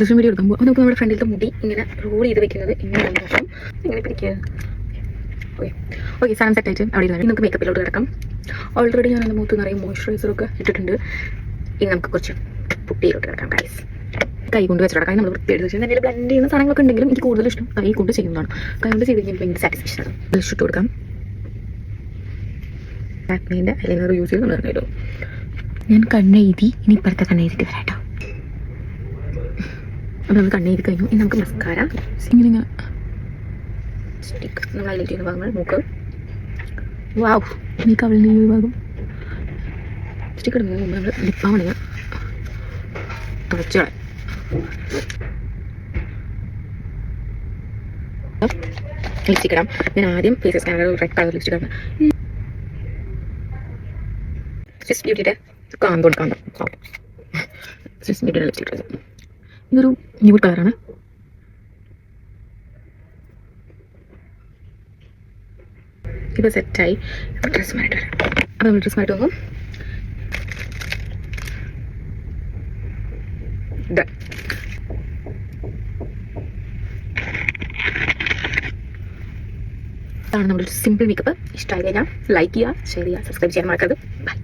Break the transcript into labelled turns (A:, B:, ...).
A: ദിവസം വീഡിയോ എടുക്കുമ്പോൾ നമുക്ക് നമ്മുടെ ഫ്രണ്ടിലത്തെ മുടി ഇങ്ങനെ റോൾ ചെയ്ത് വെക്കുന്നത് ഇങ്ങനെ നോക്കാം. ഇങ്ങനെ പിടിക്കുക. ഓക്കെ സാധനം സെറ്റ് ആയിട്ട് അവിടെ ഇരുന്നു നമുക്ക് മേക്കപ്പിലോട്ട് കിടക്കാം. ഓൾറെഡി ഞാൻ എൻ്റെ മുഖത്ത് നിറയെ മോയ്സ്ചറൈസറൊക്കെ ഇട്ടിട്ടുണ്ട്. ഇനി നമുക്ക് കുറച്ച് പുട്ടിയിലോട്ട് കിടക്കാം. ഗൈസ് കൈ കൊണ്ട് വെച്ചിട്ട് കൈ നമ്മൾ വൃത്തിയായിട്ട് വെച്ചാൽ എന്തെങ്കിലും ബ്ലെൻഡ് ചെയ്യുന്ന സാധനങ്ങളൊക്കെ ഉണ്ടെങ്കിലും എനിക്ക് കൂടുതൽ ഇഷ്ടം കൈ കൊണ്ട് ചെയ്യുന്നതാണ്. കൈ കൊണ്ട് ചെയ്ത് കഴിഞ്ഞാൽ ഭയങ്കര സാറ്റിസ്ഫാക്ഷൻ ആണ്. ബ്ലഷ് ഇട്ട് കൊടുക്കാം. ലാക്മീൻ്റെ ഐലൈനർ യൂസ് ചെയ്ത് പറഞ്ഞല്ലോ. ഞാൻ കണ്ണെഴുതി ഇനി ഇപ്പുറത്തെ കണ്ണെഴുതിട്ട് വരാം കേട്ടോ. അപ്പോൾ നമ്മൾ കണ്ണെഴുതി കഴിഞ്ഞു. ഇനി നമുക്ക് മസ്കാര ഇങ്ങനെ സ്റ്റിക്ക് നമ്മൾ ഹൈലൈറ്റ് ചെയ്യുന്ന ഭാഗങ്ങൾ മൂക്ക്. വാവ് ഈ കവളിൻ്റെ ഈ ഭാഗം സ്റ്റിക്ക് ഇടുന്നതിന് മുമ്പ് നമ്മൾ ലിപ്പാവണെങ്കിൽ തുടച്ചു കളയാം. ലിപ്സ്റ്റിക് ഇടാം. ഞാൻ ആദ്യം face scanner red colour lipstick ആണ്. സ്വിസ് ബ്യൂട്ടിയുടെ കാന്തം സ്വിസ് ബ്യൂട്ടിയുടെ ലിപ്സ്റ്റിക് ഇട്ടത്. ഇതൊരു ന്യൂഡ് കളറാണ്. ഇപ്പോൾ സെറ്റായി. ഡ്രസ്സ് മാറിയിട്ട് വരാം. അപ്പോൾ നമ്മൾ ഡ്രസ്സ് മാറിയിട്ട് നോക്കും. ഇതാണ് നമ്മുടെ സിമ്പിൾ മേക്കപ്പ്. ഇഷ്ടമായി കഴിഞ്ഞാൽ ലൈക്ക് ചെയ്യുക, ഷെയർ ചെയ്യുക, സബ്സ്ക്രൈബ് ചെയ്യാൻ മറക്കരുത്. ബൈ.